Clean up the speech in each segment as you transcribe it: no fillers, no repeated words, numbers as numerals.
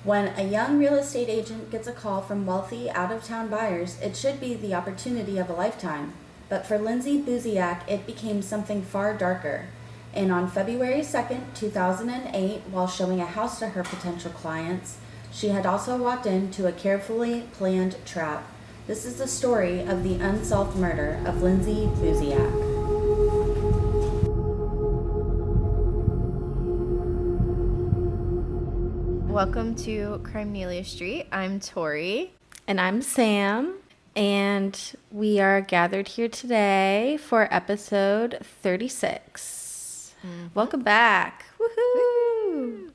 When a young real estate agent gets a call from wealthy, out-of-town buyers, it should be the opportunity of a lifetime. But for Lindsay Buziak, it became something far darker. And on February 2nd, 2008, while showing a house to her potential clients, she had also walked into a carefully planned trap. This is the story of the unsolved murder of Lindsay Buziak. Welcome to Crimenelia Street. I'm Tori. And I'm Sam. And we are gathered here today for episode 36. Mm-hmm. Welcome back. Woohoo!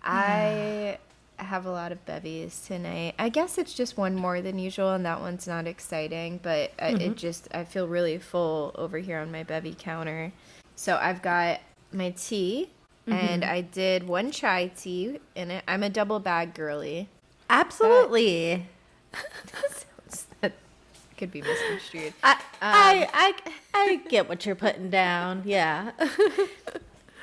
I have a lot of bevies tonight. I guess it's just one more than usual, and that one's not exciting, but I feel really full over here on my bevy counter. So I've got my tea. And I did one chai tea in it. I'm a double bag girly. Absolutely. That could be misconstrued. I get what you're putting down. Yeah.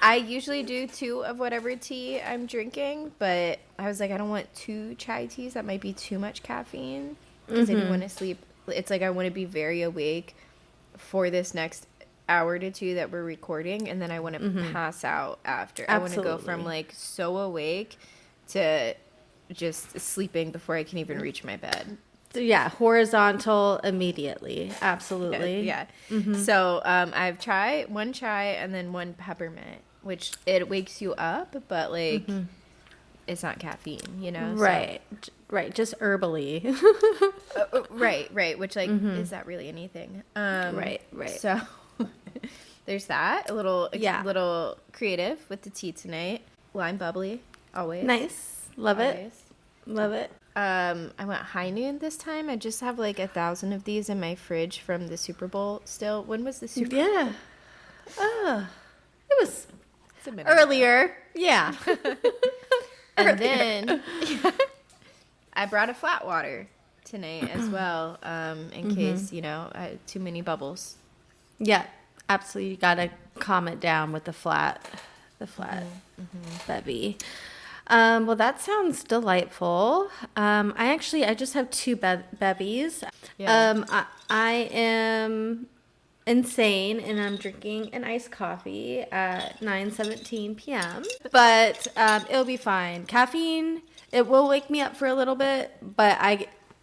I usually do 2 of whatever tea I'm drinking, but I was like, I don't want 2 chai teas. That might be too much caffeine because I do want to sleep. It's like I want to be very awake for this next hour to 2 that we're recording, and then I want to pass out after. Absolutely. I want to go from like so awake to just sleeping before I can even reach my bed. Yeah, horizontal immediately. Absolutely. Yeah. So I've tried 1 chai and then 1 peppermint, which it wakes you up, but like it's not caffeine, you know? Right. So. Right. Just herbally. Right. Which like, is that really anything? Right. So there's that. A little creative with the tea tonight. Lime bubbly, always. Nice. Love it. I went high noon this time. I just have like 1,000 of these in my fridge from the Super Bowl still. When was the Super Bowl? Yeah. It was earlier. Ago. Yeah. And then I brought a flat water tonight as well, in case, I had too many bubbles. Yeah, absolutely. You gotta calm it down with the flat bevy. Well, that sounds delightful. I just have 2 bevies. Yeah. I am insane, and I'm drinking an iced coffee at 9:17 p.m. But it'll be fine. Caffeine, it will wake me up for a little bit, but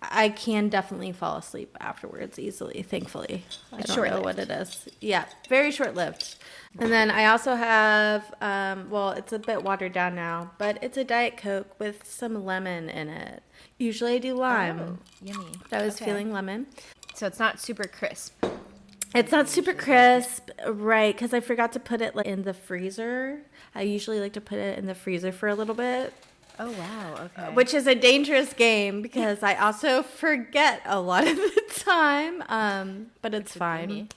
I can definitely fall asleep afterwards easily, thankfully. I don't know what it is. Yeah, very short-lived. And then I also have, it's a bit watered down now, but it's a Diet Coke with some lemon in it. Usually I do lime. Oh, yummy. But I was feeling lemon. So it's not super crisp. It's not super crisp, right, because I forgot to put it in the freezer. I usually like to put it in the freezer for a little bit. Oh, wow. Okay. Which is a dangerous game because I also forget a lot of the time, but it's fine.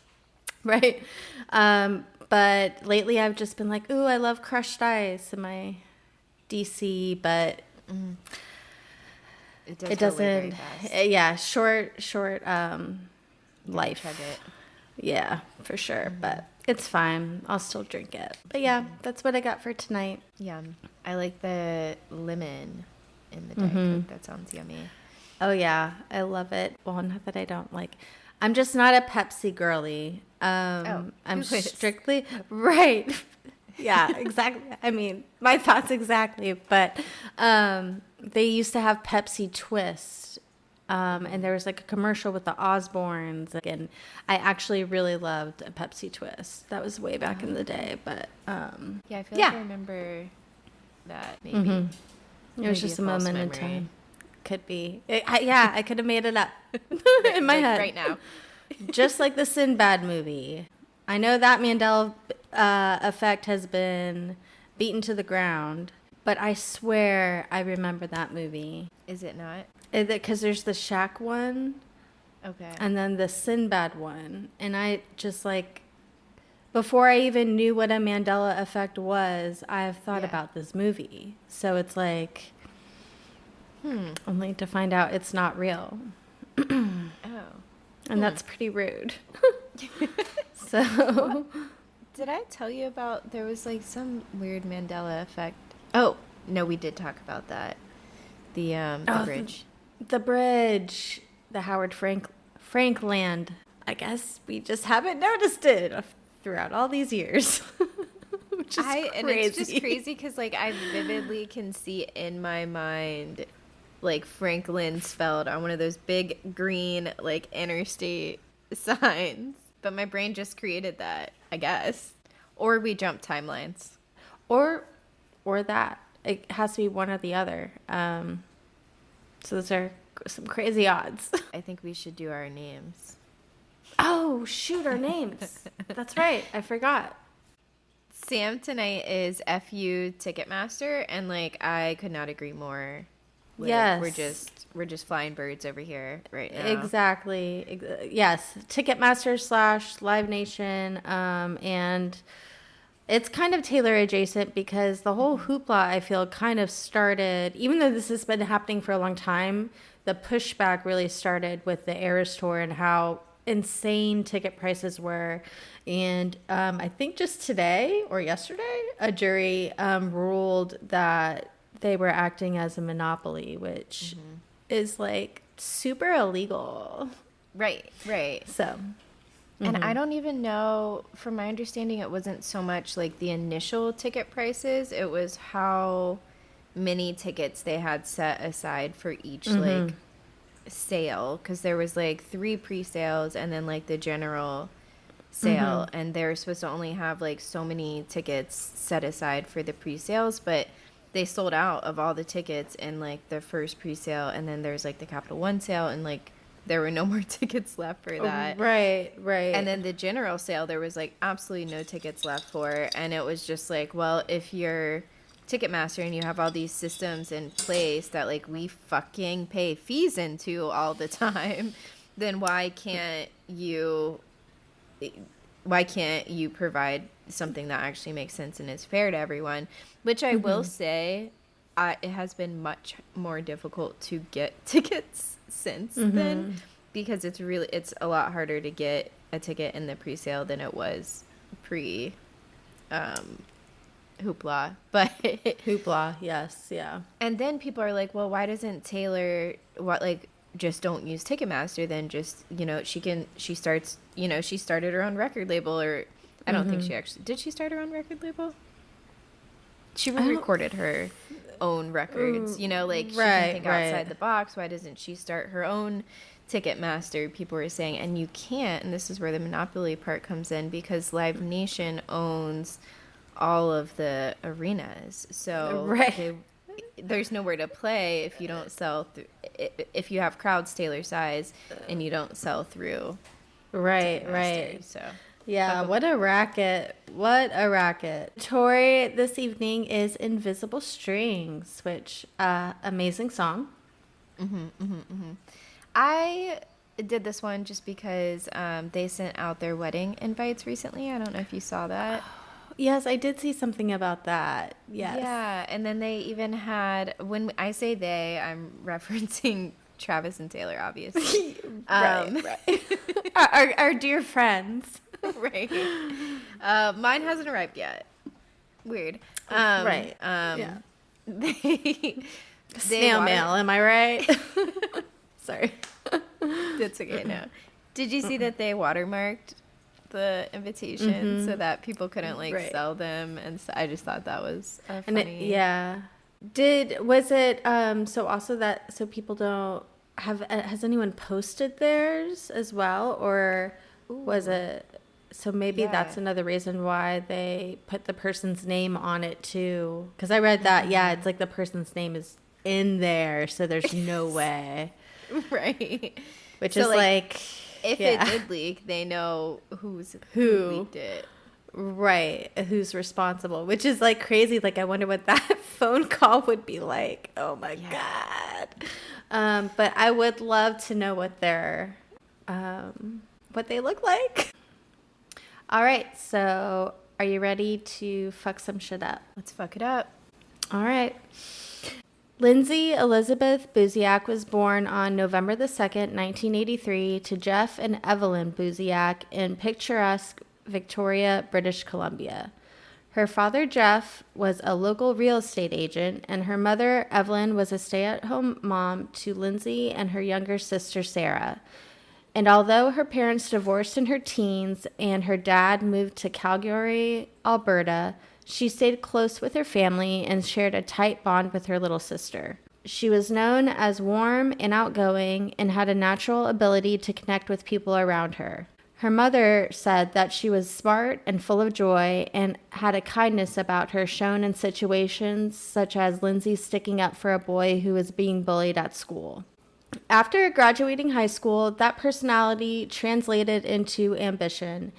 Right. But lately I've just been like, ooh, I love crushed ice in my DC, but it doesn't. Yeah, short life. Chug it. Yeah, for sure. But it's fine. I'll still drink it. But yeah, that's what I got for tonight. Yum. I like the lemon in the Diet Coke. That sounds yummy. Oh, yeah. I love it. Well, not that I don't like. I'm just not a Pepsi girly. I'm strictly. Right. Yeah, exactly. I mean, my thoughts exactly. But they used to have Pepsi Twist. And there was like a commercial with the Osbournes, and I actually really loved a Pepsi Twist. That was way back in the day, but I feel like I remember that maybe. It was just a moment in time. Could be. I could have made it up in my head right now. Just like the Sinbad movie. I know that Mandela effect has been beaten to the ground, but I swear I remember that movie. Is it not? Because there's the Shaq one. Okay. And then the Sinbad one. And I just before I even knew what a Mandela effect was, I've thought about this movie. So it's like, only to find out it's not real. And that's pretty rude. So. Did I tell you about, there was some weird Mandela effect? Oh, no, we did talk about that. The bridge. The bridge. The Howard Frank land. I guess we just haven't noticed it throughout all these years. Which is crazy. And it's just crazy because, like, I vividly can see in my mind, like, Franklin spelled on one of those big green, like, interstate signs. But my brain just created that, I guess. Or we jump timelines. Or that. It has to be one or the other. So those are some crazy odds. I think we should do our names. Oh, shoot, our names. That's right. I forgot. Sam tonight is FU Ticketmaster, and, like, I could not agree more. Like, yes. We're just flying birds over here right now. Exactly. Yes. Ticketmaster / Live Nation. And it's kind of Taylor adjacent because the whole hoopla, I feel, kind of started, even though this has been happening for a long time, the pushback really started with the Eras Tour and how insane ticket prices were. And I think just today or yesterday, a jury ruled that they were acting as a monopoly, which is like super illegal. Right. So, and I don't even know, from my understanding, it wasn't so much like the initial ticket prices, it was how many tickets they had set aside for each like sale, because there was like 3 pre-sales and then like the general sale, and they were supposed to only have like so many tickets set aside for the pre-sales, but they sold out of all the tickets in like the first pre-sale, and then there's like the Capital One sale, and like there were no more tickets left for that. Right. And then the general sale, there was like absolutely no tickets left for, and it was just like, well, if you're Ticketmaster and you have all these systems in place that like we fucking pay fees into all the time, then why can't you provide something that actually makes sense and is fair to everyone? Which I will say, it has been much more difficult to get tickets since then, because it's a lot harder to get a ticket in the pre-sale than it was pre hoopla. But hoopla, yes, yeah. And then people are like, well, why doesn't Taylor just don't use Ticketmaster, then just, she started her own record label, or I don't think did she start her own record label? She recorded her own records, she can think outside the box. Why doesn't she start her own Ticketmaster? People were saying, and you can't, and this is where the monopoly part comes in, because Live Nation owns all of the arenas, so there's nowhere to play if you don't sell if you have crowds Taylor size and you don't sell through right. So yeah, what a racket. Tori this evening is Invisible Strings, which amazing song. I did this one just because they sent out their wedding invites recently. I don't know if you saw that. Yes, I did see something about that. Yes. Yeah, and then they even had, when I say they, I'm referencing Travis and Taylor, obviously. Right. our dear friends. Right. Mine hasn't arrived yet. Weird. Right. Yeah. Snail mail, am I right? Sorry. That's okay, no. Did you see that they watermarked the invitation so that people couldn't sell them? And so I just thought that was funny. Was it so people don't have, has anyone posted theirs as well, or was it, so maybe that's another reason why they put the person's name on it too, because I read that it's like the person's name is in there, so there's no way. Right. Which is like if it did leak, they know who leaked it. Right. Who's responsible, which is like crazy. Like, I wonder what that phone call would be like. Oh my God. But I would love to know what what they look like. All right. So are you ready to fuck some shit up? Let's fuck it up. All right. Lindsay Elizabeth Buziak was born on November the 2nd, 1983, to Jeff and Evelyn Buziak in picturesque Victoria, British Columbia. Her father, Jeff, was a local real estate agent, and her mother, Evelyn, was a stay-at-home mom to Lindsay and her younger sister, Sarah. And although her parents divorced in her teens and her dad moved to Calgary, Alberta, she stayed close with her family and shared a tight bond with her little sister. She was known as warm and outgoing and had a natural ability to connect with people around her. Her mother said that she was smart and full of joy and had a kindness about her shown in situations such as Lindsay sticking up for a boy who was being bullied at school. After graduating high school, that personality translated into ambition,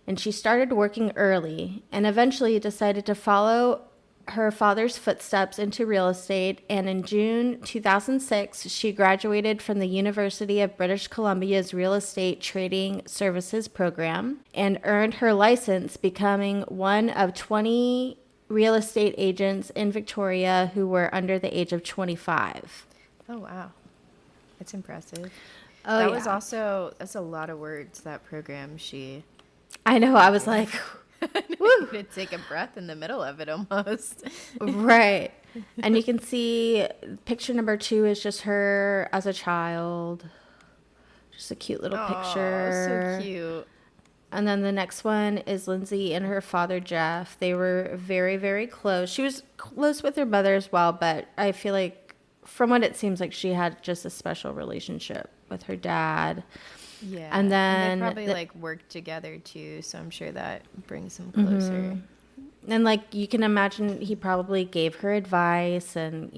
and she started working early and eventually decided to follow her father's footsteps into real estate, and in June 2006, she graduated from the University of British Columbia's Real Estate Trading Services program and earned her license, becoming one of 20 real estate agents in Victoria who were under the age of 25. Oh, wow. That's impressive. Oh, that yeah. was that's a lot of words, that program I know, I was like... Woo. To take a breath in the middle of it almost. Right. And you can see picture number 2 is just her as a child. Just a cute little picture. So cute. And then the next one is Lindsay and her father, Jeff. They were very, very close. She was close with her mother as well, but I feel like from what it seems like she had just a special relationship with her dad. Yeah. And then they probably like worked together too, so I'm sure that brings them closer. Mm-hmm. And like you can imagine, he probably gave her advice and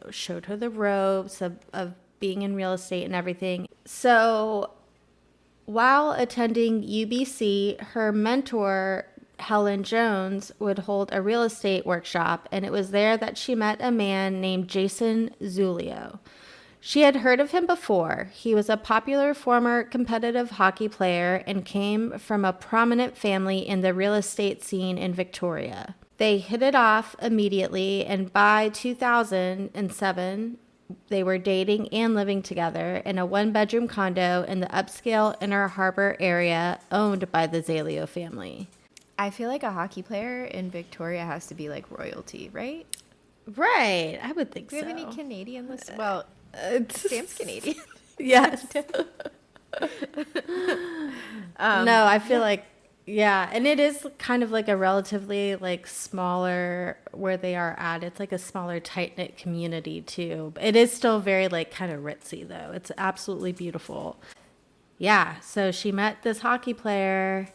showed her the ropes of being in real estate and everything. So while attending UBC, her mentor Helen Jones would hold a real estate workshop, and it was there that she met a man named Jason Zulio. She had heard of him before. He was a popular former competitive hockey player and came from a prominent family in the real estate scene in Victoria. They hit it off immediately, and by 2007, they were dating and living together in a one-bedroom condo in the upscale Inner Harbor area owned by the Zalio family. I feel like a hockey player in Victoria has to be like royalty, right? Right. I would think Do so. we have any Canadian listeners? Well, Sam's Canadian. Yes. No, I feel like, yeah. And it is kind of like a relatively like smaller where they are at. It's like a smaller, tight-knit community too. It is still very like kind of ritzy though. It's absolutely beautiful. Yeah. So she met this hockey player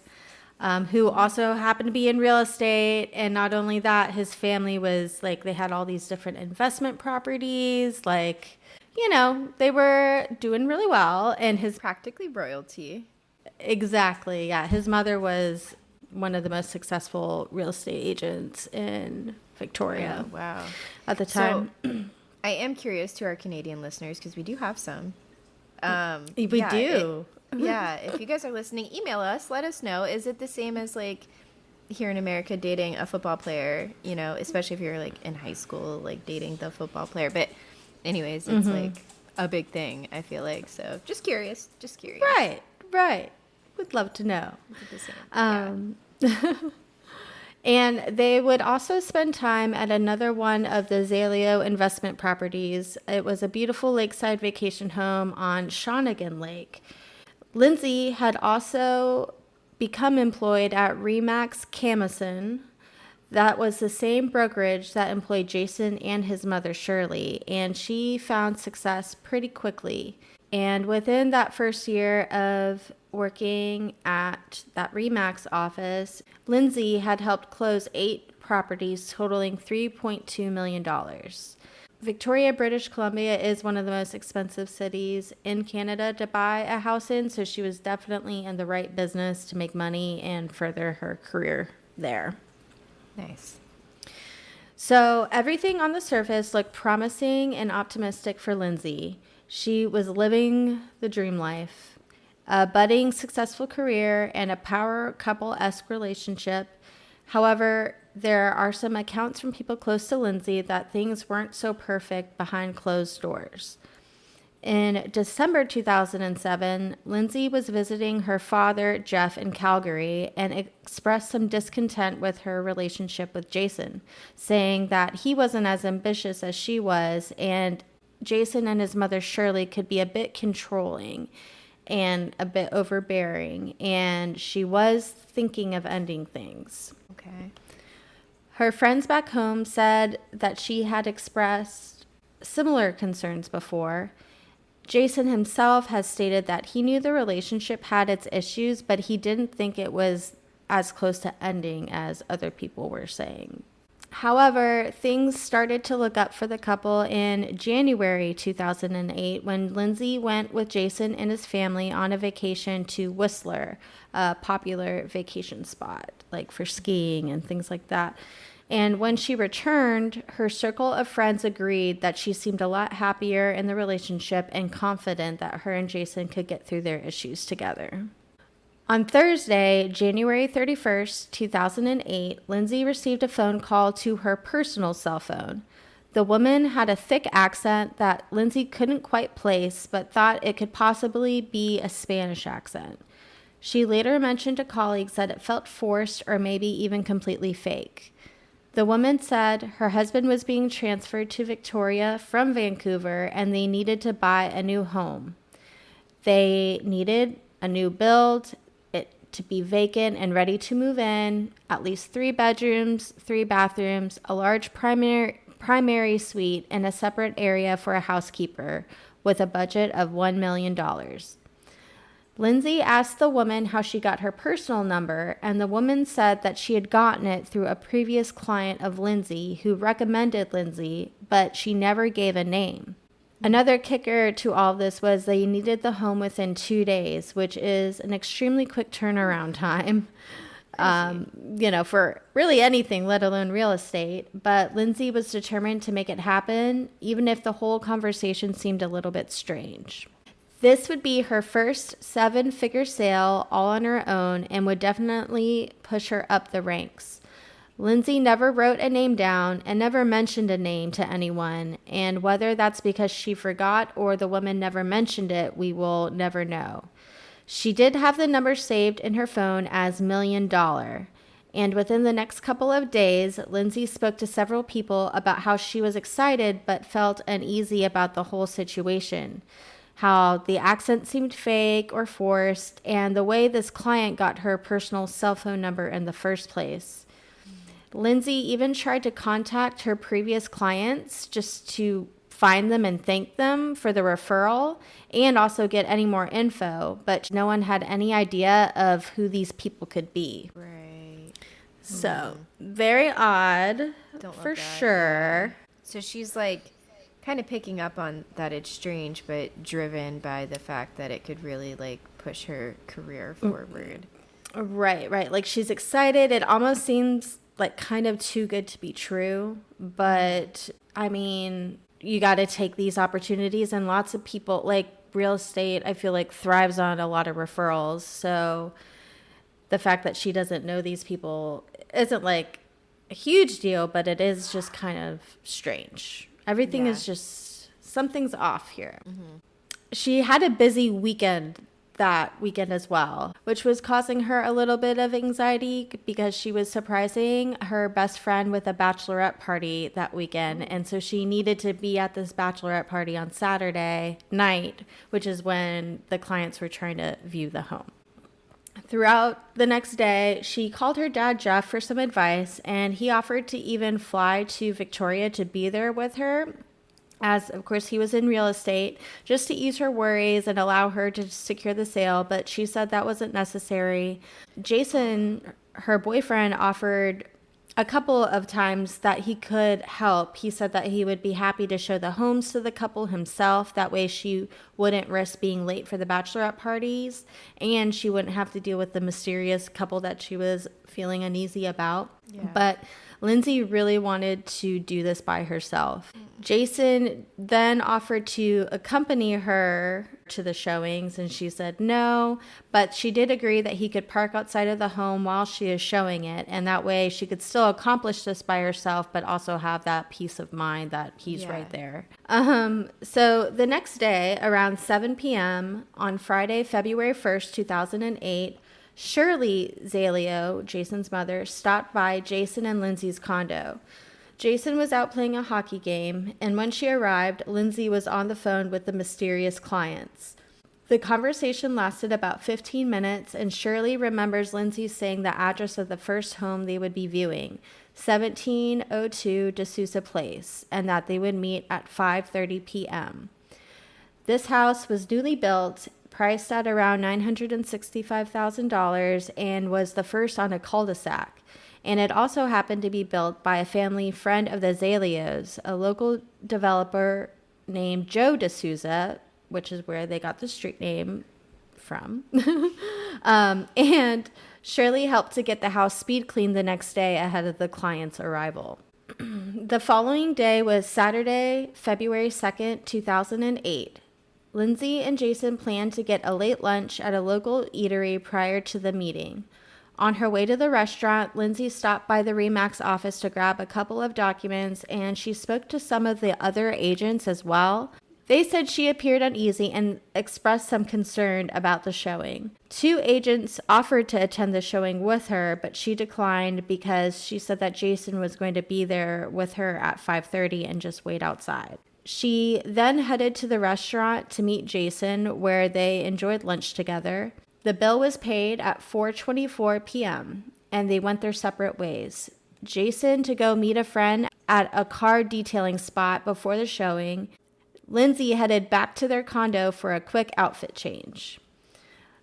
who also happened to be in real estate. And not only that, his family was like, they had all these different investment properties, like, they were doing really well. And his Practically royalty. Exactly. Yeah. His mother was one of the most successful real estate agents in Victoria. Oh, wow. At the time. So, I am curious to our Canadian listeners, because we do have some. We do. If you guys are listening, email us. Let us know. Is it the same as like here in America dating a football player, especially if you're like in high school, like dating the football player. But anyways, it's like a big thing, I feel like. So just curious. Right. Would love to know. Is it the same? And they would also spend time at another one of the Zalio investment properties. It was a beautiful lakeside vacation home on Shawnigan Lake. Lindsay had also become employed at Remax Camison. That was the same brokerage that employed Jason and his mother, Shirley, and she found success pretty quickly. And within that first year of working at that Remax office, Lindsay had helped close 8 properties totaling $3.2 million. Victoria, British Columbia is one of the most expensive cities in Canada to buy a house in, so she was definitely in the right business to make money and further her career there. Nice. So everything on the surface looked promising and optimistic for Lindsay. She was living the dream life. A budding successful career and a power couple-esque relationship. However, there are some accounts from people close to Lindsay that things weren't so perfect behind closed doors. In December 2007, Lindsay was visiting her father, Jeff, in Calgary and expressed some discontent with her relationship with Jason, saying that he wasn't as ambitious as she was, and Jason and his mother, Shirley, could be a bit controlling and a bit overbearing, and she was thinking of ending things. Okay. Her friends back home said that she had expressed similar concerns before. Jason himself has stated that he knew the relationship had its issues, but he didn't think it was as close to ending as other people were saying. However, things started to look up for the couple in January 2008 when Lindsay went with Jason and his family on a vacation to Whistler, a popular vacation spot, like for skiing and things like that. And when she returned, her circle of friends agreed that she seemed a lot happier in the relationship and confident that her and Jason could get through their issues together. On Thursday, January 31st, 2008, Lindsay received a phone call to her personal cell phone. The woman had a thick accent that Lindsay couldn't quite place, but thought it could possibly be a Spanish accent. She later mentioned to colleagues that it felt forced or maybe even completely fake. The woman said her husband was being transferred to Victoria from Vancouver and they needed to buy a new home. They needed a new build, it to be vacant and ready to move in, at least 3 bedrooms, 3 bathrooms, a large primary suite, and a separate area for a housekeeper with a budget of $1 million. Lindsay asked the woman how she got her personal number, and the woman said that she had gotten it through a previous client of Lindsay who recommended Lindsay, but she never gave a name. Another kicker to all of this was they needed the home within 2 days, which is an extremely quick turnaround time, for really anything, let alone real estate. But Lindsay was determined to make it happen, even if the whole conversation seemed a little bit strange. This would be her first 7-figure sale all on her own and would definitely push her up the ranks. Lindsay never wrote a name down and never mentioned a name to anyone, and whether that's because she forgot or the woman never mentioned it, we will never know. She did have the number saved in her phone as $1 million, and within the next couple of days, Lindsay spoke to several people about how she was excited but felt uneasy about the whole situation. How the accent seemed fake or forced, and the way this client got her personal cell phone number in the first place. Lindsay even tried to contact her previous clients just to find them and thank them for the referral and also get any more info, but no one had any idea of who these people could be. Right. So, very odd for sure. So she's like kind of picking up on that it's strange, but driven by the fact that it could really like push her career forward. Right. Like she's excited. It almost seems like kind of too good to be true, but I mean, you got to take these opportunities, and lots of people, like real estate, I feel like thrives on a lot of referrals. So the fact that she doesn't know these people isn't like a huge deal, but it is just kind of strange. Everything is just, something's off here. Mm-hmm. She had a busy weekend that weekend as well, which was causing her a little bit of anxiety because she was surprising her best friend with a bachelorette party that weekend. And so she needed to be at this bachelorette party on Saturday night, which is when the clients were trying to view the home. Throughout the next day, she called her dad, Jeff, for some advice, and he offered to even fly to Victoria to be there with her, as, of course, he was in real estate, just to ease her worries and allow her to secure the sale, but she said that wasn't necessary. Jason, her boyfriend, offered a couple of times that he could help. He said that he would be happy to show the homes to the couple himself. That way she wouldn't risk being late for the bachelorette parties, and she wouldn't have to deal with the mysterious couple that she was feeling uneasy about. Yeah. But Lindsay really wanted to do this by herself. Jason then offered to accompany her to the showings, and she said no, but she did agree that he could park outside of the home while she is showing it, and that way she could still accomplish this by herself, but also have that peace of mind that he's right there. So the next day, around 7 p.m. on Friday, February 1st, 2008, Shirley Zaleo, Jason's mother, stopped by Jason and Lindsay's condo. Jason was out playing a hockey game, and when she arrived, Lindsay was on the phone with the mysterious clients. The conversation lasted about 15 minutes, and Shirley remembers Lindsay saying the address of the first home they would be viewing, 1702 D'Souza Place, and that they would meet at 5:30 p.m. This house was newly built, priced at around $965,000, and was the first on a cul-de-sac. And it also happened to be built by a family friend of the Zaleos, a local developer named Joe D'Souza, which is where they got the street name from. And Shirley helped to get the house speed cleaned the next day ahead of the client's arrival. The following day was Saturday, February 2nd, 2008. Lindsay and Jason planned to get a late lunch at a local eatery prior to the meeting. On her way to the restaurant, Lindsay stopped by the RE/MAX office to grab a couple of documents, and she spoke to some of the other agents as well. They said she appeared uneasy and expressed some concern about the showing. 2 agents offered to attend the showing with her, but she declined because she said that Jason was going to be there with her at 5:30 and just wait outside. She then headed to the restaurant to meet Jason, where they enjoyed lunch together. The bill was paid at 4:24 p.m., and they went their separate ways. Jason to go meet a friend at a car detailing spot before the showing. Lindsay headed back to their condo for a quick outfit change.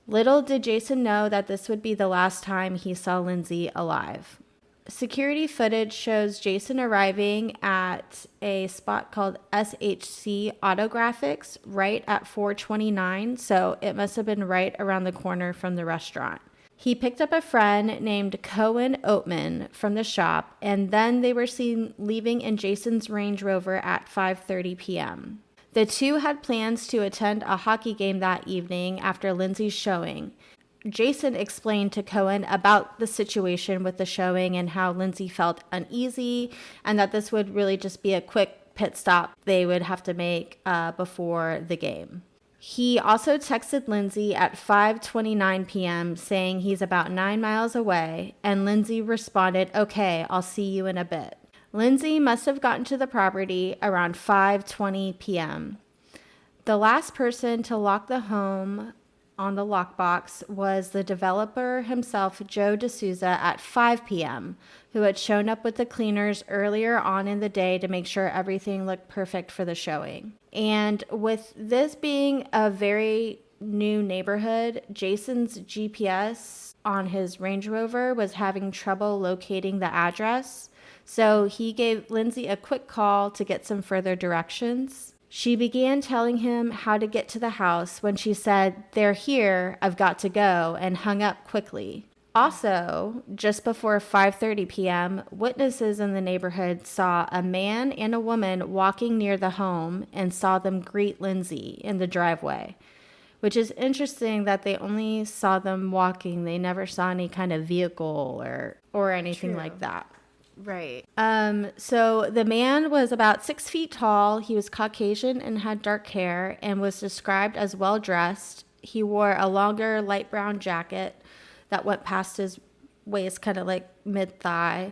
Little did Jason know that this would be the last time he saw Lindsay alive. Security footage shows Jason arriving at a spot called SHC Auto Graphics right at 4:29, so it must have been right around the corner from the restaurant. He picked up a friend named Cohen Oatman from the shop, and then they were seen leaving in Jason's Range Rover at 5:30 p.m. The two had plans to attend a hockey game that evening after Lindsay's showing. Jason explained to Cohen about the situation with the showing and how Lindsay felt uneasy, and that this would really just be a quick pit stop they would have to make before the game. He also texted Lindsay at 5:29 p.m. saying he's about 9 miles away, and Lindsay responded, "Okay, I'll see you in a bit." Lindsay must have gotten to the property around 5:20 p.m. The last person to lock the home on the lockbox was the developer himself, Joe D'Souza, at 5 p.m., who had shown up with the cleaners earlier on in the day to make sure everything looked perfect for the showing. And with this being a very new neighborhood, Jason's GPS on his Range Rover was having trouble locating the address, so he gave Lindsay a quick call to get some further directions. She began telling him how to get to the house when she said, "They're here, I've got to go," and hung up quickly. Also, just before 5:30 p.m., witnesses in the neighborhood saw a man and a woman walking near the home and saw them greet Lindsay in the driveway, which is interesting that they only saw them walking. They never saw any kind of vehicle or anything like that. Right. So the man was about 6 feet tall. He was Caucasian and had dark hair and was described as well-dressed. He wore a longer light brown jacket that went past his waist, kind of like mid-thigh.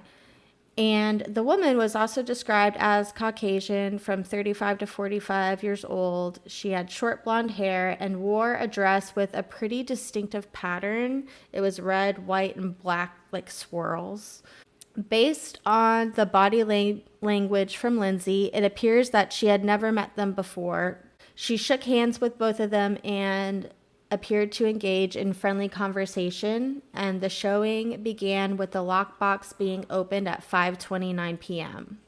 And the woman was also described as Caucasian, from 35 to 45 years old. She had short blonde hair and wore a dress with a pretty distinctive pattern. It was red, white, and black, like swirls. Based on the body language from Lindsay, it appears that she had never met them before. She shook hands with both of them and appeared to engage in friendly conversation, and the showing began with the lockbox being opened at 5:29 p.m.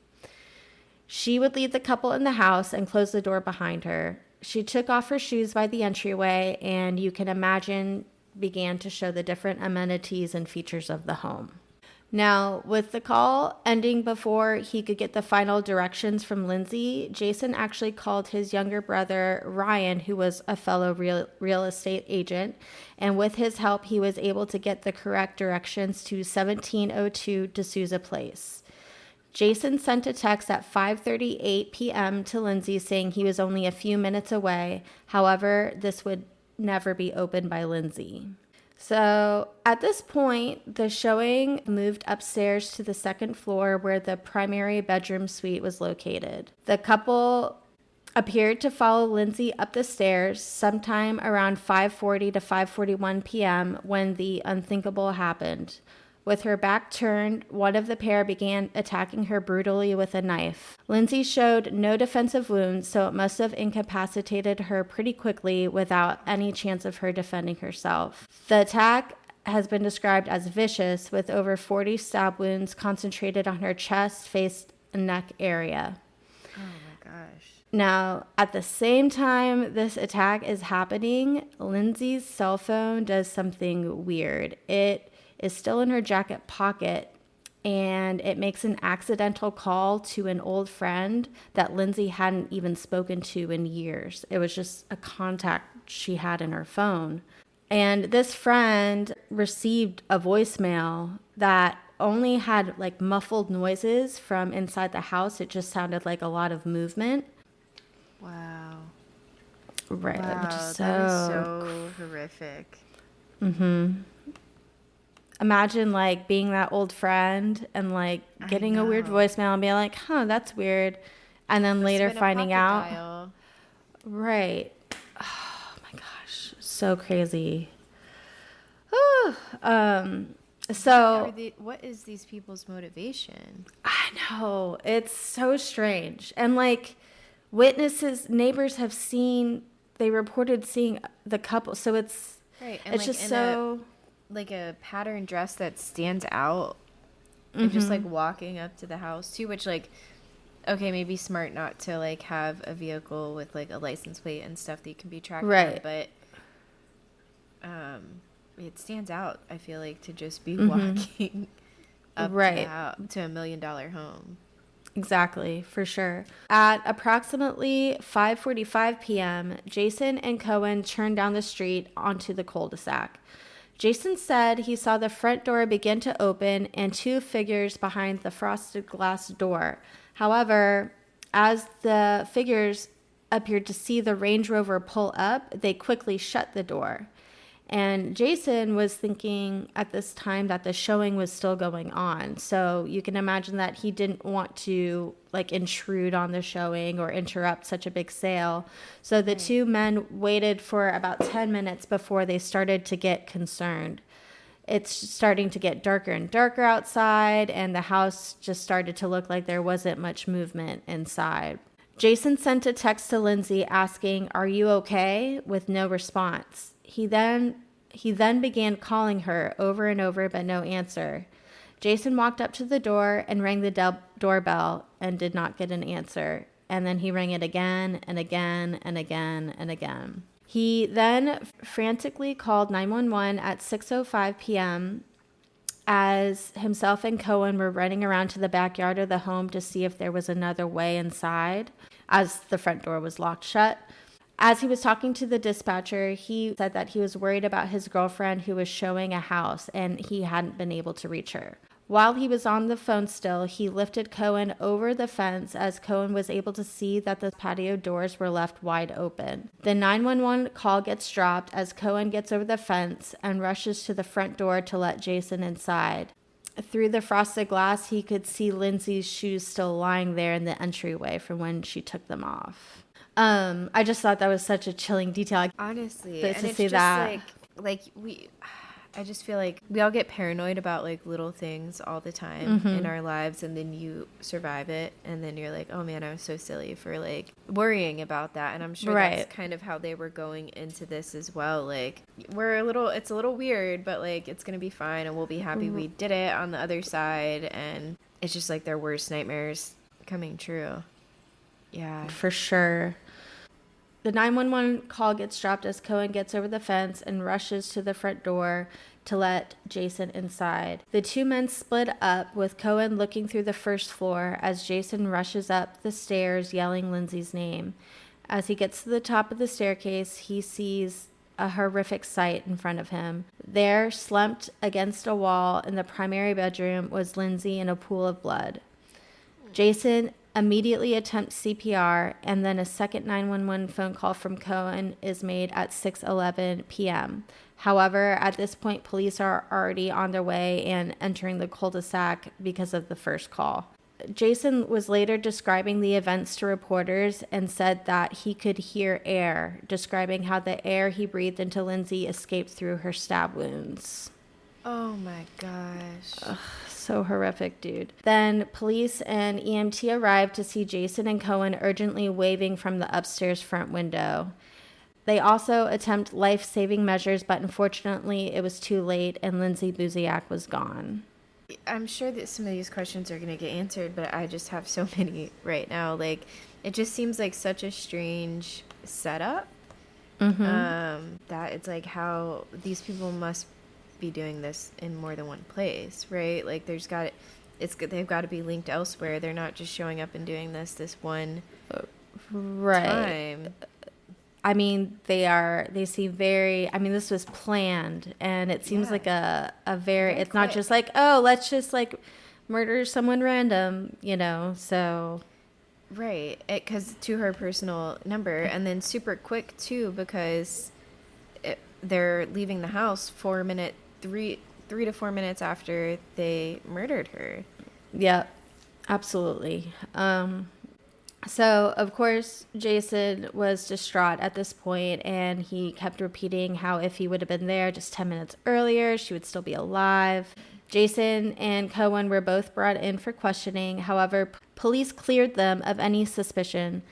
She would lead the couple in the house and close the door behind her. She took off her shoes by the entryway, and you can imagine began to show the different amenities and features of the home. Now, with the call ending before he could get the final directions from Lindsay, Jason actually called his younger brother, Ryan, who was a fellow real estate agent. And with his help, he was able to get the correct directions to 1702 D'Souza Place. Jason sent a text at 5:38 p.m. to Lindsay saying he was only a few minutes away. However, this would never be opened by Lindsay. So at this point, the showing moved upstairs to the second floor where the primary bedroom suite was located. The couple appeared to follow Lindsay up the stairs sometime around 5:40 to 5:41 p.m. when the unthinkable happened. With her back turned, one of the pair began attacking her brutally with a knife. Lindsay showed no defensive wounds, so it must have incapacitated her pretty quickly without any chance of her defending herself. The attack has been described as vicious, with over 40 stab wounds concentrated on her chest, face, and neck area. Oh my gosh. Now, at the same time this attack is happening, Lindsay's cell phone does something weird. It is still in her jacket pocket, and it makes an accidental call to an old friend that Lindsay hadn't even spoken to in years. It was just a contact she had in her phone. And this friend received a voicemail that only had like muffled noises from inside the house. It just sounded like a lot of movement. Wow. Right. Wow, Which is that is so horrific. Mm-hmm. Imagine like being that old frild and like getting a weird voicemail and being like, huh, that's weird. And then later finding out. Dial. Right. Oh my gosh. So crazy. So what is these people's motivation? I know. It's so strange. And like neighbors have seen, they reported seeing the couple. So it's, right. And it's like just so. Like a pattern dress that stands out, and just like walking up to the house too, which like, okay, maybe smart not to like have a vehicle with like a license plate and stuff that you can be tracked right. on, but it stands out, I feel like, to just be walking up right. to $1 million home. Exactly, for sure. At approximately 5:45 p.m., Jason and Cohen turned down the street onto the cul-de-sac. Jason said he saw the front door begin to open and two figures behind the frosted glass door. However, as the figures appeared to see the Range Rover pull up, they quickly shut the door. And Jason was thinking at this time that the showing was still going on. So you can imagine that he didn't want to like intrude on the showing or interrupt such a big sale. So the two men waited for about 10 minutes before they started to get concerned. It's starting to get darker and darker outside, and the house just started to look like there wasn't much movement inside. Jason sent a text to Lindsay asking, "Are you okay?" with no response. He then began calling her over and over, but no answer. Jason walked up to the door and rang the doorbell and did not get an answer. And then he rang it again and again and again and again. He then frantically called 911 at 6:05 p.m. as himself and Cohen were running around to the backyard of the home to see if there was another way inside, as the front door was locked shut. As he was talking to the dispatcher, he said that he was worried about his girlfriend who was showing a house and he hadn't been able to reach her. While he was on the phone still, he lifted Cohen over the fence as Cohen was able to see that the patio doors were left wide open. The 911 call gets dropped as Cohen gets over the fence and rushes to the front door to let Jason inside. Through the frosted glass, he could see Lindsay's shoes still lying there in the entryway from when she took them off. I just thought that was such a chilling detail. Honestly, and to it's see just that, I just feel like we all get paranoid about like little things all the time in our lives, and then you survive it, and then you're like, oh man, I was so silly for like worrying about that. And I'm sure that's kind of how they were going into this as well. Like it's a little weird, but like it's gonna be fine, and we'll be happy we did it on the other side. And it's just like their worst nightmares coming true. Yeah, for sure. The 911 call gets dropped as Cohen gets over the fence and rushes to the front door to let Jason inside. The two men split up, with Cohen looking through the first floor as Jason rushes up the stairs yelling Lindsay's name. As he gets to the top of the staircase, he sees a horrific sight in front of him. There, slumped against a wall in the primary bedroom, was Lindsay in a pool of blood. Jason immediately attempts CPR, and then a second 911 phone call from Cohen is made at 6:11 p.m. However, at this point, police are already on their way and entering the cul-de-sac because of the first call. Jason was later describing the events to reporters and said that he could hear air, describing how the air he breathed into Lindsay escaped through her stab wounds. Oh my gosh. Ugh, so horrific, dude. Then police and EMT arrived to see Jason and Cohen urgently waving from the upstairs front window. They also attempt life-saving measures, but unfortunately it was too late and Lindsay Buziak was gone. I'm sure that some of these questions are going to get answered, but I just have so many right now. Like, it just seems like such a strange setup. That it's like how these people must be doing this in more than one place, right? Like, they've got to be linked elsewhere. They're not just showing up and doing this one time. I mean, they seem very, this was planned, and it seems like a very, it's not just like, oh, let's just like murder someone random, so. Right. Because to her personal number, and then super quick too, because they're leaving the house 3 to 4 minutes after they murdered her. Yeah, absolutely. So, of course, Jason was distraught at this point, and he kept repeating how if he would have been there just 10 minutes earlier, she would still be alive. Jason and Cohen were both brought in for questioning. However, police cleared them of any suspicion.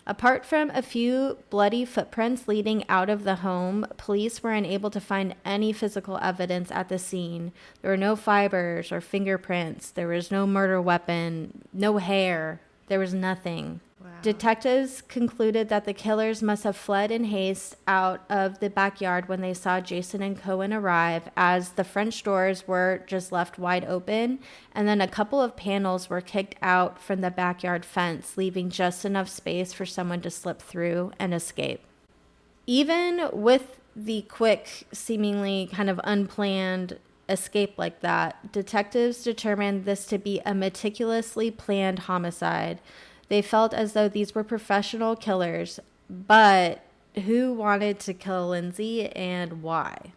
Apart from a few bloody footprints leading out of the home, police were unable to find any physical evidence at the scene. There were no fibers or fingerprints. There was no murder weapon, no hair. There was nothing. Wow. Detectives concluded that the killers must have fled in haste out of the backyard when they saw Jason and Cohen arrive, as the French doors were just left wide open, and then a couple of panels were kicked out from the backyard fence, leaving just enough space for someone to slip through and escape. Even with the quick, seemingly kind of unplanned escape like that, detectives determined this to be a meticulously planned homicide. They felt as though these were professional killers, but who wanted to kill Lindsay and why?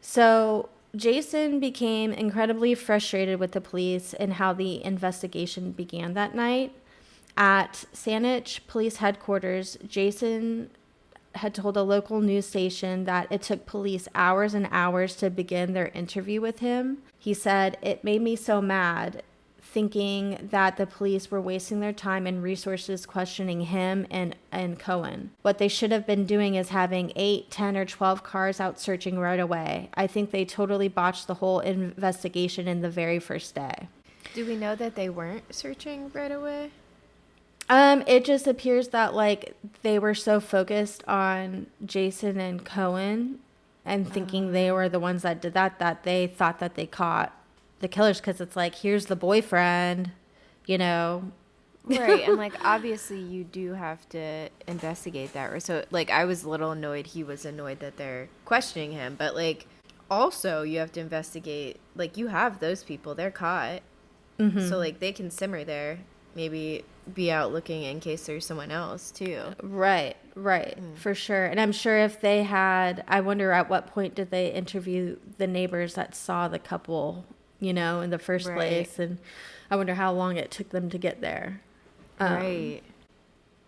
So Jason became incredibly frustrated with the police and how the investigation began that night. At Saanich Police Headquarters, Jason had told a local news station that it took police hours and hours to begin their interview with him. He said, "It made me so mad, thinking that the police were wasting their time and resources questioning him and Cohen. What they should have been doing is having 8, 10, or 12 cars out searching right away. I think they totally botched the whole investigation in the very first day." Do we know that they weren't searching right away? It just appears that, like, they were so focused on Jason and Cohen and thinking they were the ones that did that they thought that they caught the killers, because it's like, here's the boyfriend, Right, and, like, obviously you do have to investigate that. Right? So, like, I was a little annoyed. He was annoyed that they're questioning him. But, like, also you have to investigate. Like, you have those people. They're caught. Mm-hmm. So, like, they can simmer there. Maybe be out looking in case there's someone else too. Right, for sure. And I'm sure if they had, I wonder at what point did they interview the neighbors that saw the couple, in the first place, and I wonder how long it took them to get there. Right.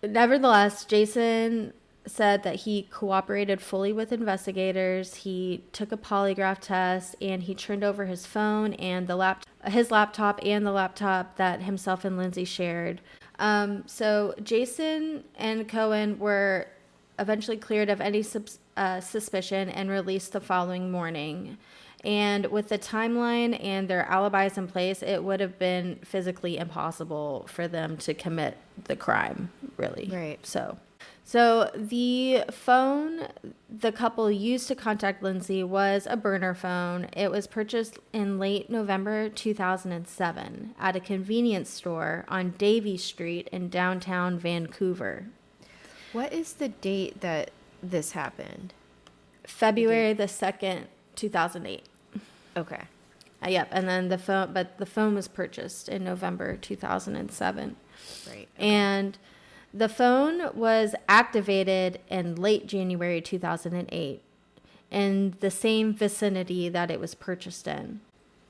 Nevertheless, Jason said that he cooperated fully with investigators. He took a polygraph test, and he turned over his phone and his laptop and the laptop that himself and Lindsay shared. So Jason and Cohen were eventually cleared of any suspicion and released the following morning. And with the timeline and their alibis in place, it would have been physically impossible for them to commit the crime, really. Right. So the phone the couple used to contact Lindsay was a burner phone. It was purchased in late November 2007 at a convenience store on Davie Street in downtown Vancouver. What is the date that this happened? February the 2nd, 2008. Okay. Yep, and then the phone was purchased in November 2007. Right. Okay. And the phone was activated in late January 2008 in the same vicinity that it was purchased in.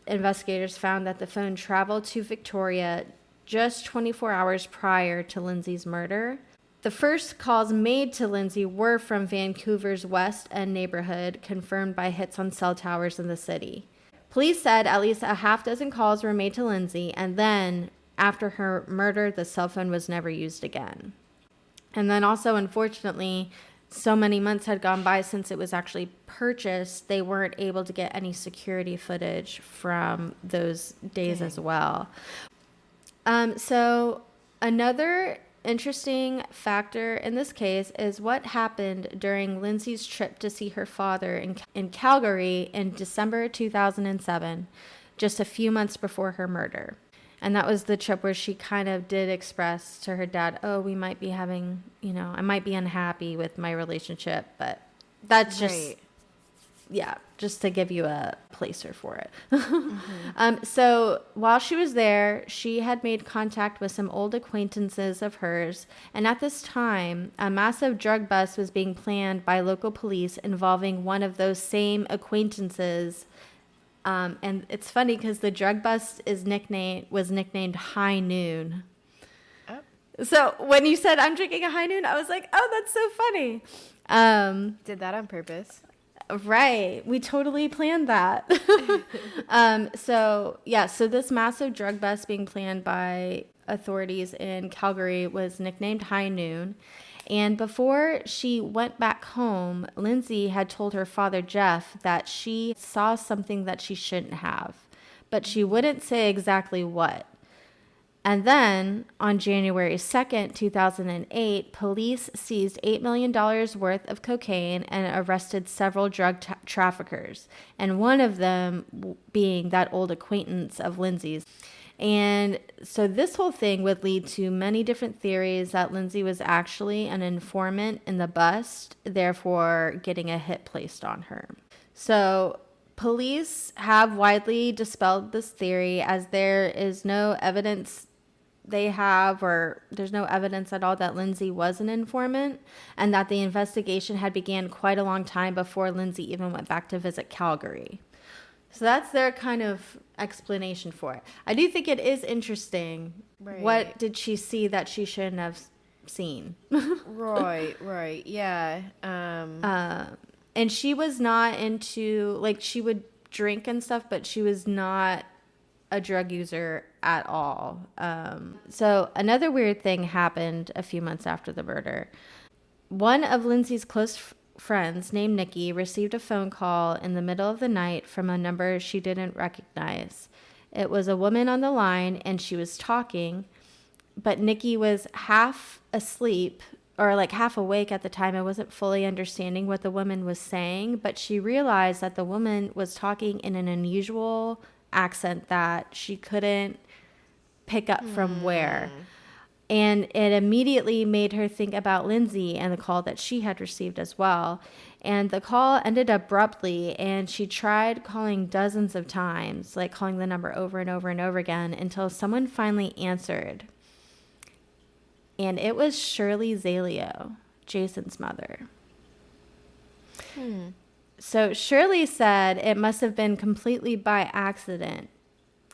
Investigators found that the phone traveled to Victoria just 24 hours prior to Lindsay's murder. The first calls made to Lindsay were from Vancouver's West End neighborhood, confirmed by hits on cell towers in the city. Police said at least a half dozen calls were made to Lindsay, and then after her murder, the cell phone was never used again. And then also, unfortunately, so many months had gone by since it was actually purchased, they weren't able to get any security footage from those days as well. So another interesting factor in this case is what happened during Lindsay's trip to see her father in Calgary in December 2007, just a few months before her murder. And that was the trip where she kind of did express to her dad, oh, we might be having, I might be unhappy with my relationship, but that's just, just to give you a placer for it. So while she was there, she had made contact with some old acquaintances of hers. And at this time, a massive drug bust was being planned by local police involving one of those same acquaintances. And it's funny because the drug bust was nicknamed High Noon. Oh. So when you said I'm drinking a High Noon, I was like, oh, that's so funny. Did that on purpose. Right. We totally planned that. So this massive drug bust being planned by authorities in Calgary was nicknamed High Noon. And before she went back home, Lindsay had told her father, Jeff, that she saw something that she shouldn't have, but she wouldn't say exactly what. And then on January 2nd, 2008, police seized $8 million worth of cocaine and arrested several drug traffickers, and one of them being that old acquaintance of Lindsay's. And so this whole thing would lead to many different theories that Lindsay was actually an informant in the bust, therefore getting a hit placed on her. So police have widely dispelled this theory, as there is no evidence there's no evidence at all that Lindsay was an informant, and that the investigation had began quite a long time before Lindsay even went back to visit Calgary. So that's their kind of explanation for it. I do think it is interesting. Right. What did she see that she shouldn't have seen? Right, yeah. And she was not into, she would drink and stuff, but she was not a drug user at all. So another weird thing happened a few months after the murder. One of Lindsay's close friends named Nikki received a phone call in the middle of the night from a number she didn't recognize. It was a woman on the line, and she was talking, but Nikki was half asleep or half awake at the time. I wasn't fully understanding what the woman was saying, but she realized that the woman was talking in an unusual accent that she couldn't pick up from where. And it immediately made her think about Lindsay and the call that she had received as well. And the call ended abruptly, and she tried calling dozens of times, calling the number over and over and over again, until someone finally answered. And it was Shirley Zaleo, Jason's mother. So Shirley said it must have been completely by accident,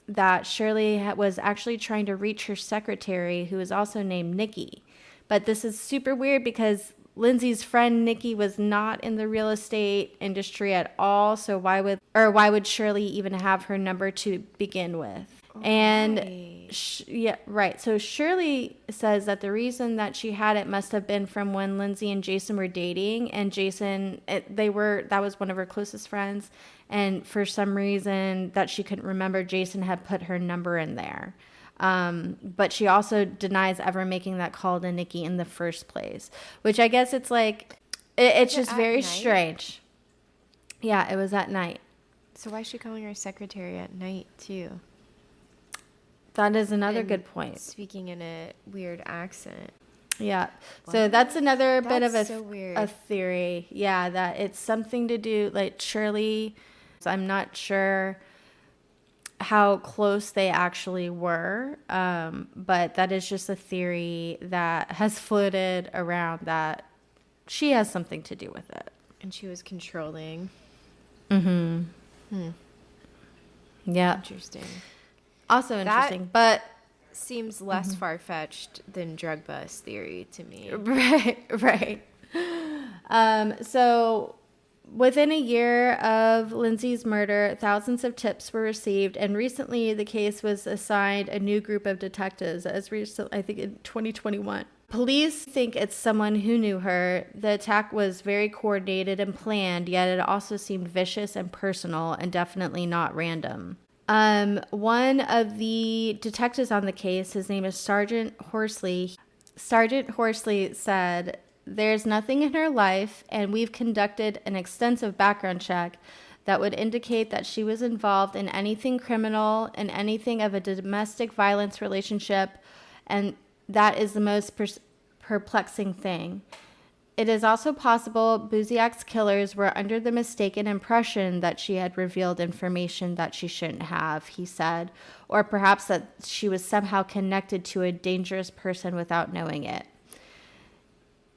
that Shirley was actually trying to reach her secretary, who is also named Nikki. But this is super weird because Lindsay's friend Nikki was not in the real estate industry at all. So why would Shirley even have her number to begin with? And so Shirley says that the reason that she had it must have been from when Lindsay and Jason were dating, and that was one of her closest friends, and for some reason that she couldn't remember, Jason had put her number in there. But she also denies ever making that call to Nikki in the first place, which I guess it's It's just at very night? strange. Yeah, it was at night. So why is she calling her secretary at night too? That is another And good point. Speaking in a weird accent. Yeah. So that's another bit of That's so weird. a theory. Yeah, that it's something to do, like Shirley, I'm not sure how close they actually were, but that is just a theory that has floated around that she has something to do with it. And she was controlling. Yeah. Interesting. Also interesting, but Seems less far-fetched than drug bust theory to me. right. So within a year of Lindsay's murder, thousands of tips were received, and recently the case was assigned a new group of detectives, as recent, I think in 2021. Police think it's someone who knew her. The attack was very coordinated and planned, yet it also seemed vicious and personal and definitely not random. One of the detectives on the case, his name is Sergeant Horsley. Sergeant Horsley said, "There's nothing in her life, and we've conducted an extensive background check that would indicate that she was involved in anything criminal and anything of a domestic violence relationship, and that is the most perplexing thing. It is also possible Buziak's killers were under the mistaken impression that she had revealed information that she shouldn't have," he said, "or perhaps that she was somehow connected to a dangerous person without knowing it."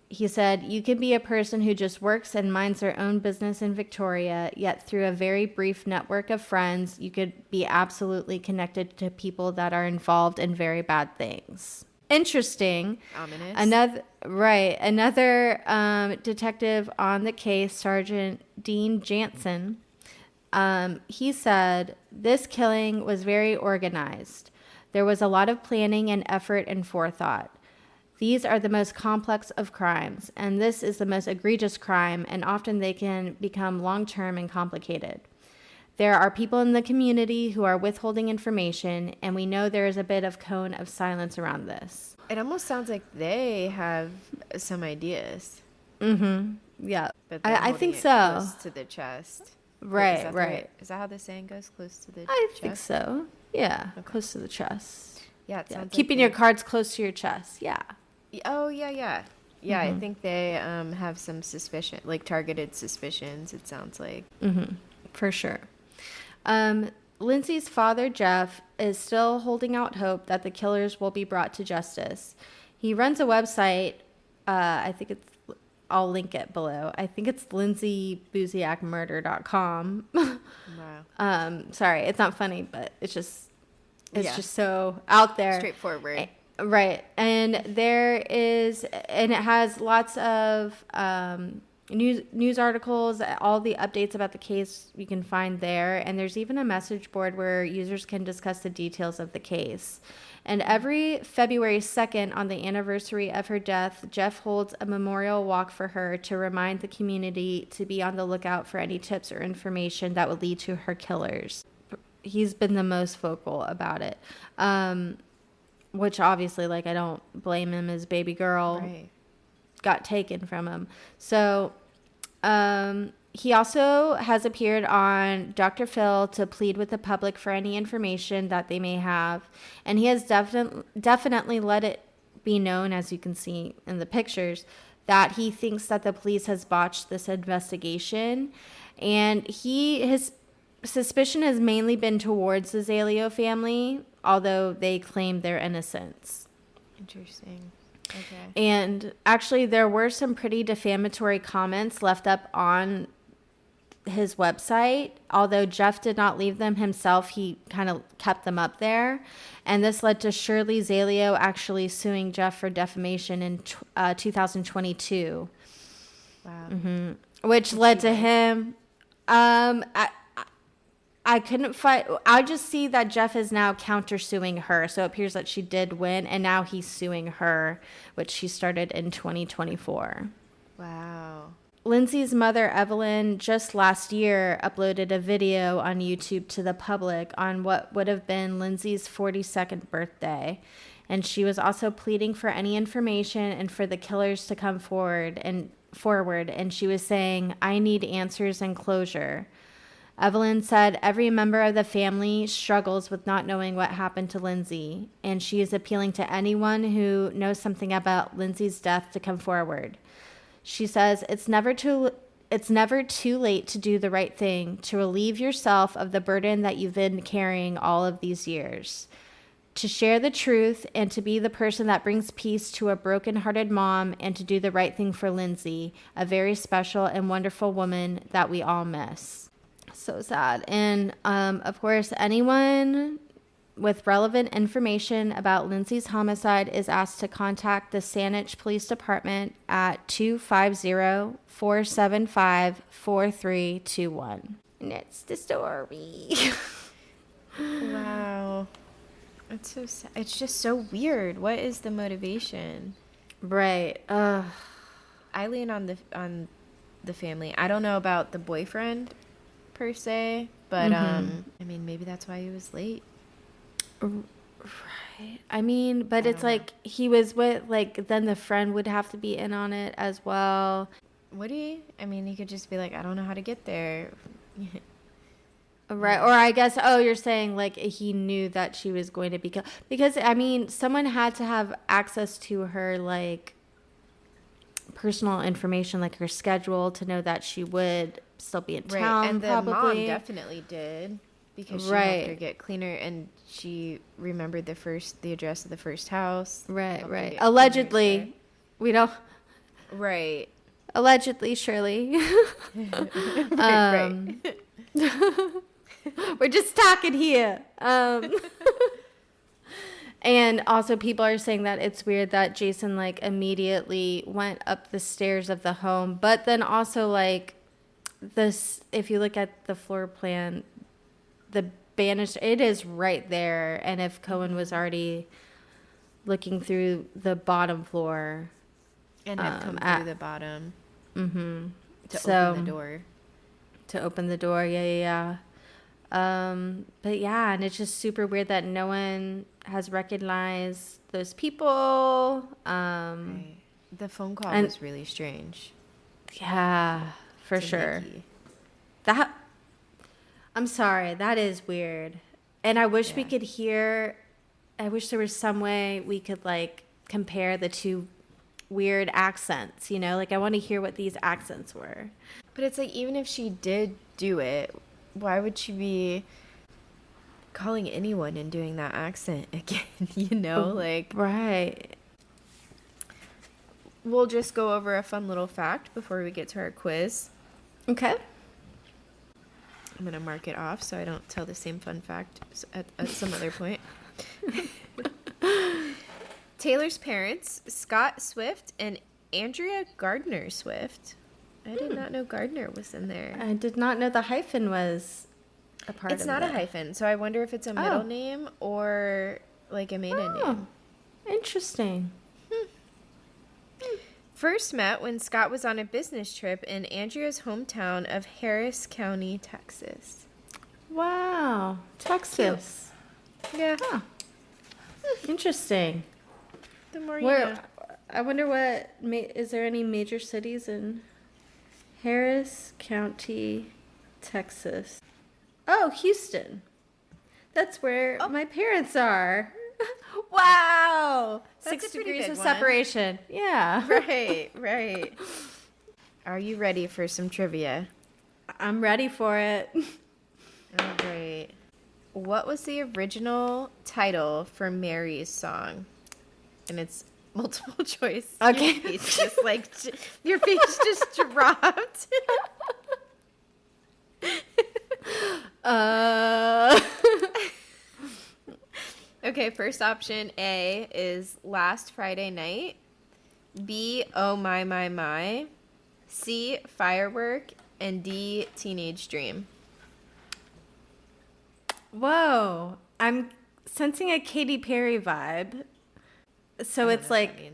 He said, "You can be a person who just works and minds their own business in Victoria, yet through a very brief network of friends, you could be absolutely connected to people that are involved in very bad things." Interesting. Ominous. Another detective on the case, Sergeant Dean Jansen, he said, "This killing was very organized. There was a lot of planning and effort and forethought. These are the most complex of crimes, and this is the most egregious crime, and often they can become long-term and complicated. There are people in the community who are withholding information, and we know there is a bit of cone of silence around this." It almost sounds like they have some ideas. Yeah. But they're I think holding it so. close to the chest. Right, Is right. Is that how the saying goes? Close to the I chest? think so. Yeah, close to the chest. Yeah, it Yeah. sounds Keeping like your cards close to your chest. Yeah. Oh, yeah. Yeah, I think they have some suspicion, like targeted suspicions, it sounds like. For sure. Lindsay's father, Jeff, is still holding out hope that the killers will be brought to justice. He runs a website. I'll link it below. I think it's lindsaybuziakmurder.com. Wow. Sorry, it's not funny, but it's just so out there. Straightforward. Right. And it has lots of news articles, all the updates about the case you can find there. And there's even a message board where users can discuss the details of the case. And every February 2nd, on the anniversary of her death, Jeff holds a memorial walk for her to remind the community to be on the lookout for any tips or information that would lead to her killers. He's been the most vocal about it. Which obviously, I don't blame him. His baby girl got taken from him. So he also has appeared on Dr. Phil to plead with the public for any information that they may have. And he has definitely let it be known, as you can see in the pictures, that he thinks that the police has botched this investigation. And his suspicion has mainly been towards the Zaleo family, although they claim their innocence. Interesting. Okay. And actually, there were some pretty defamatory comments left up on his website. Although Jeff did not leave them himself, he kind of kept them up there. And this led to Shirley Zaleo actually suing Jeff for defamation in 2022. Wow. Which led to him... I couldn't find... I just see that Jeff is now countersuing her. So it appears that she did win, and now he's suing her, which she started in 2024. Wow. Lindsay's mother, Evelyn, just last year uploaded a video on YouTube to the public on what would have been Lindsay's 42nd birthday. And she was also pleading for any information and for the killers to come forward. And forward, and she was saying, "I need answers and closure." Evelyn said every member of the family struggles with not knowing what happened to Lindsay, and she is appealing to anyone who knows something about Lindsay's death to come forward. She says it's never too late to do the right thing, to relieve yourself of the burden that you've been carrying all of these years, to share the truth and to be the person that brings peace to a broken-hearted mom, and to do the right thing for Lindsay, a very special and wonderful woman that we all miss. So sad. And of course, anyone with relevant information about Lindsay's homicide is asked to contact the Saanich Police Department at 250-475-4321. And that's the story. Wow. It's so sad. It's just so weird. What is the motivation? Right. I lean on the family. I don't know about the boyfriend per se, but I mean, maybe that's why he was late. Right. I mean, but it's like he was with, like, then the friend would have to be in on it as well. Would he? I mean, he could just be like, I don't know how to get there. Right. Or I guess, you're saying like he knew that she was going to be killed. Because, I mean, someone had to have access to her, like, personal information, like her schedule, to know that she would still be in town. And the probably. mom definitely did, because she helped her get cleaner, and she remembered the address of the first house. Right. Allegedly. We don't. Right. Allegedly, Shirley. Right. We're just talking here. And also people are saying that it's weird that Jason, like, immediately went up the stairs of the home. But then also, like, this, if you look at the floor plan, the banister, it is right there. And if Cohen was already looking through the bottom floor. And had come through the bottom. Mm-hmm. To open the door. To open the door, yeah. But yeah, and it's just super weird that no one has recognized those people. Right. The phone call was really strange. Yeah, for sure. Nikki. I'm sorry, that is weird. And I wish we could hear, I wish there was some way we could, like, compare the two weird accents, you know? Like, I want to hear what these accents were. But it's like, even if she did do it, why would she be calling anyone and doing that accent again, you know? Like, right. We'll just go over a fun little fact before we get to our quiz. Okay. I'm going to mark it off so I don't tell the same fun fact at some other point. Taylor's parents, Scott Swift and Andrea Gardner Swift. I did not know Gardner was in there. I did not know the hyphen was a part of it. It's not a hyphen, so I wonder if it's a middle name or, like, a maiden name. Interesting. First met when Scott was on a business trip in Andrea's hometown of Harris County, Texas. Wow. Texas. Cute. Yeah. Huh. Interesting. The more you know. I wonder is there any major cities in Harris County, Texas? Oh, Houston. That's where my parents are. Wow. That's 6 a pretty degrees big of one. separation. Yeah. Right. Are you ready for some trivia? I'm ready for it. All right. What was the original title for Mary's song? And it's multiple choice. Okay. Your face just dropped. Okay, first option A is Last Friday Night. B, Oh My My My. C, Firework. And D, Teenage Dream. Whoa. I'm sensing a Katy Perry vibe. So it's like,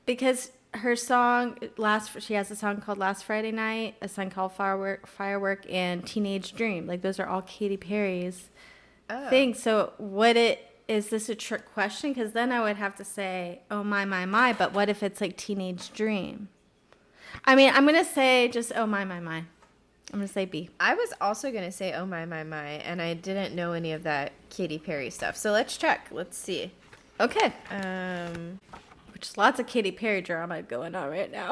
because her song, she has a song called Last Friday Night, a song called Firework, and Teenage Dream. Like, those are all Katy Perry's things. So is this a trick question? Because then I would have to say, oh, my. But what if it's like Teenage Dream? I mean, I'm gonna say just oh my. I'm gonna say B. I was also gonna say oh my, and I didn't know any of that Katy Perry stuff. So let's check. Let's see. Okay. Which is lots of Katy Perry drama going on right now.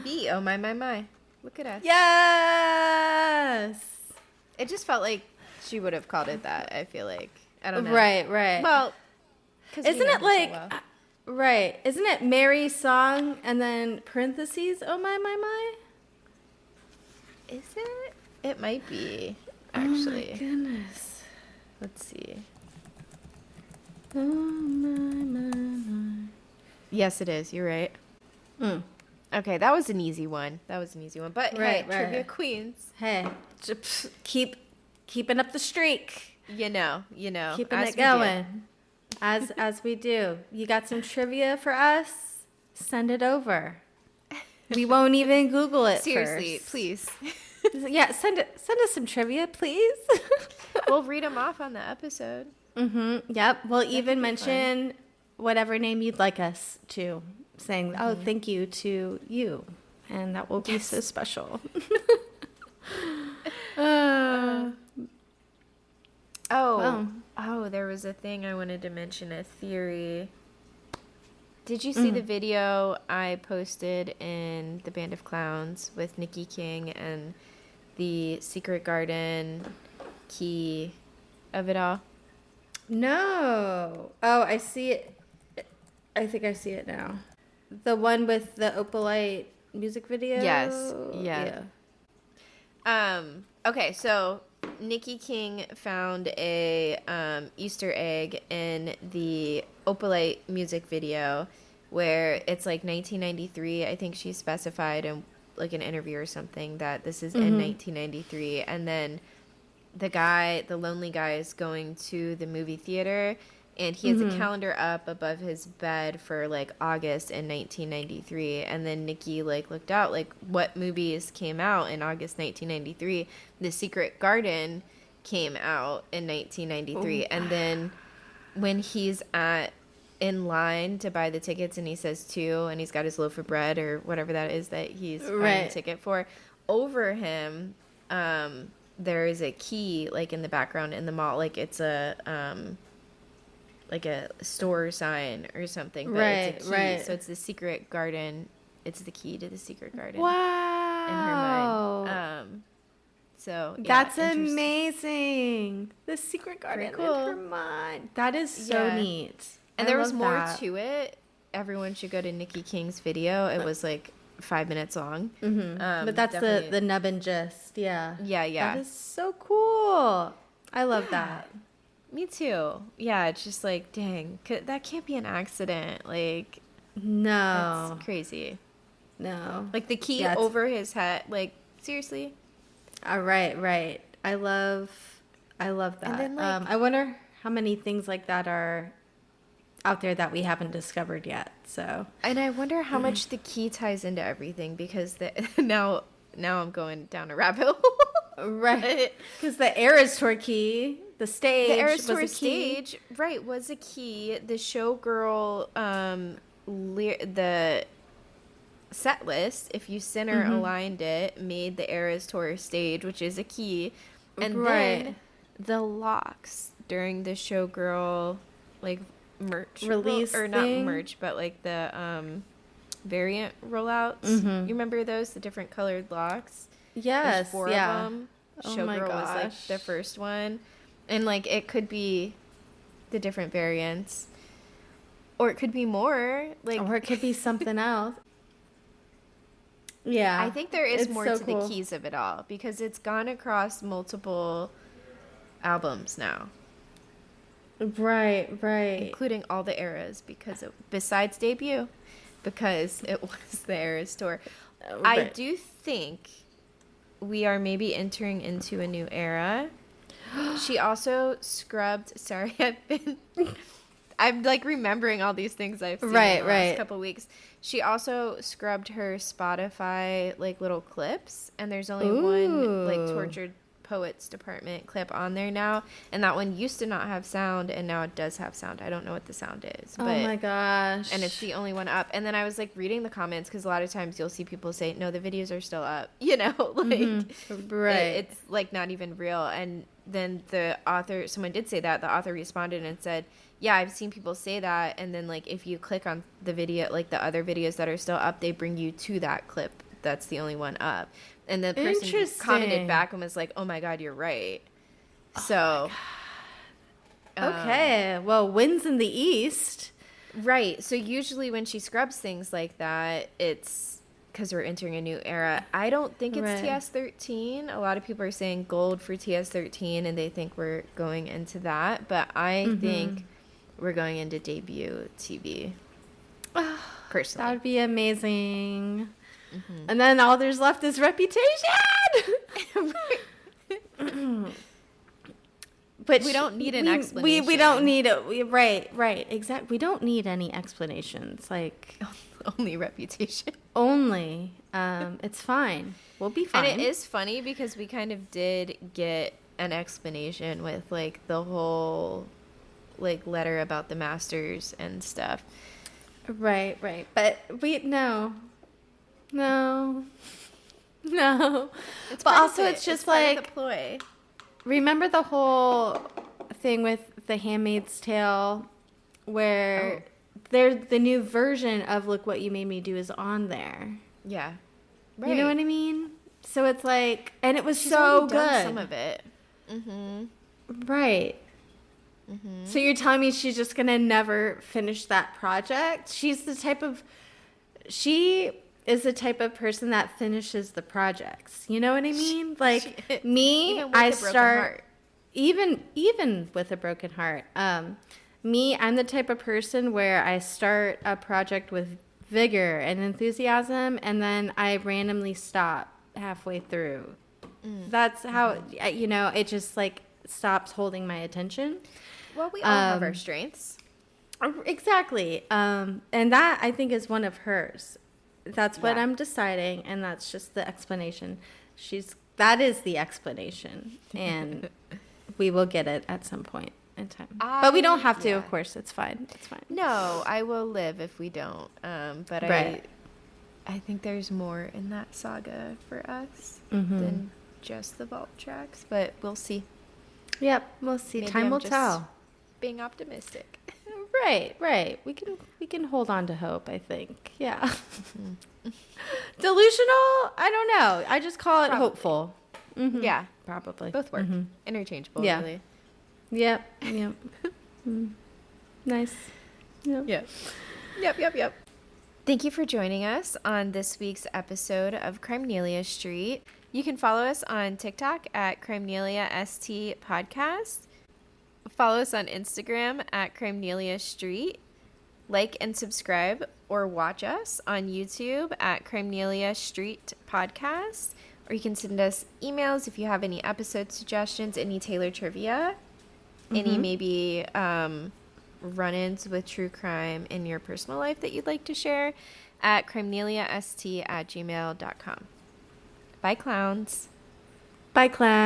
B. Oh my. Look at us. Yes. It just felt like she would have called it that. I feel like I don't know. Right. Well, isn't it like right? Isn't it Mary's song and then parentheses? Oh my. Is it? It might be. Actually. Oh my goodness. Let's see. Oh my. Yes, it is. You're right. Okay, that was an easy one. But hey, Trivia Queens. Hey, just keeping up the streak. You know. Keeping it going. As we do. You got some trivia for us? Send it over. We won't even Google it. Seriously, first. please. Yeah, send us some trivia, please. We'll read them off on the episode. Yep. We'll even mention whatever name you'd like us to, saying, "Oh, thank you to you," and that will be so special. There was a thing I wanted to mention, a theory. Did you see the video I posted in the Band of Clowns with Nikki King and the secret garden key of it all? No. Oh, I see it. I think I see it now. The one with the Opalite music video? Yes. Yeah. Okay, so Nikki King found a Easter egg in the Opalite music video where it's like 1993. I think she specified in like an interview or something that this is in 1993. And then the lonely guy is going to the movie theater and he has a calendar up above his bed for like August in 1993. And then Nikki like looked out like what movies came out in August 1993. The Secret Garden came out in 1993. And then when he's in line to buy the tickets and he says 2 and he's got his loaf of bread or whatever that is that he's buying a ticket for, over him there is a key like in the background in the mall, like it's a store sign or something, but it's a key. So it's the Secret Garden. It's the key to the Secret Garden. Wow. In her mind. So yeah, that's amazing. The Secret Garden cool. in her mind. That is so neat. And there was more to it. Everyone should go to Nikki King's video. It was like 5 minutes long. But that's the nub and gist. Yeah. Yeah. That is so cool. I love that. Me too. Yeah, it's just like, dang, that can't be an accident. Like, no. That's crazy. No. Like the key over his head. Like, seriously. Right. I love that. And then, like, I wonder how many things like that are out there that we haven't discovered yet. So. And I wonder how much the key ties into everything, because now I'm going down a rabbit hole. Right. Because the Eras Tour key, the Eras Tour stage, right, was a key. The showgirl, the set list, if you center aligned it, made the Eras Tour stage, which is a key. And then the locks during the showgirl, like, merch release or not merch, but like the variant rollouts. You remember those, the different colored locks? Yes. There's 4 of them. Showgirl was like the first one, and like it could be the different variants, or it could be more, like, or it could be something else. Yeah, I think there is more to the keys of it all, because it's gone across multiple albums now. Right. Including all the eras, besides debut, because it was the Eras Tour. I do think we are maybe entering into a new era. She also scrubbed. Sorry, I'm like remembering all these things I've seen in the last couple weeks. She also scrubbed her Spotify like little clips, and there's only one like tortured Poets Department clip on there now, and that one used to not have sound, and now it does have sound. I don't know what the sound is. But, oh my gosh. and it's the only one up. And then I was like reading the comments, because a lot of times you'll see people say, no, the videos are still up, you know, like right. it's like not even real. And then the author, someone did say that, the author responded and said, yeah, I've seen people say that, and then like if you click on the video, like the other videos that are still up, they bring you to that clip that's the only one up. And the person commented back and was like, oh my God, you're right. So okay, well, wins in the East. Right. So usually when she scrubs things like that, it's because we're entering a new era. I don't think it's TS13. A lot of people are saying gold for TS13, and they think we're going into that. But I think we're going into debut TV. Personally. That would be amazing. And then all there's left is Reputation. But we don't need an explanation. We don't need it. Right. Exactly. We don't need any explanations. Like only Reputation. Only. It's fine. We'll be fine. And it is funny because we kind of did get an explanation with like the whole like letter about the masters and stuff. Right. But no. It's but also it's just like the ploy. Remember the whole thing with The Handmaid's Tale where the new version of Look What You Made Me Do is on there. Yeah. Right. You know what I mean? So it's like, and it was She's so good. good. Some of it. Right. So you're telling me she's just going to never finish that project? She is the type of person that finishes the projects. You know what I mean? Like I start even with a broken heart. I'm the type of person where I start a project with vigor and enthusiasm, and then I randomly stop halfway through. That's how it just like stops holding my attention. Well, we all have our strengths. Exactly. And that I think is one of hers. That's what I'm deciding, and that's just the explanation. That is the explanation, and we will get it at some point in time. But we don't have to, of course. It's fine. No, I will live if we don't. But I think there's more in that saga for us than just the vault tracks. But we'll see. Yep, we'll see. Maybe Time will tell. Being optimistic. Right. We can hold on to hope, I think. Yeah. Delusional? I don't know. I just call it hopeful. Yeah. Probably. Both work. Interchangeable, really. Yep. Nice. Yep. Yep. Thank you for joining us on this week's episode of Crimenelia Street. You can follow us on TikTok at Crimenelia ST Podcast. Follow us on Instagram at Crimenelia Street. Like and subscribe or watch us on YouTube at Crimenelia Street Podcast. Or you can send us emails if you have any episode suggestions, any Taylor trivia, any maybe run-ins with true crime in your personal life that you'd like to share at crimeneliast@gmail.com. Bye, clowns. Bye, clowns.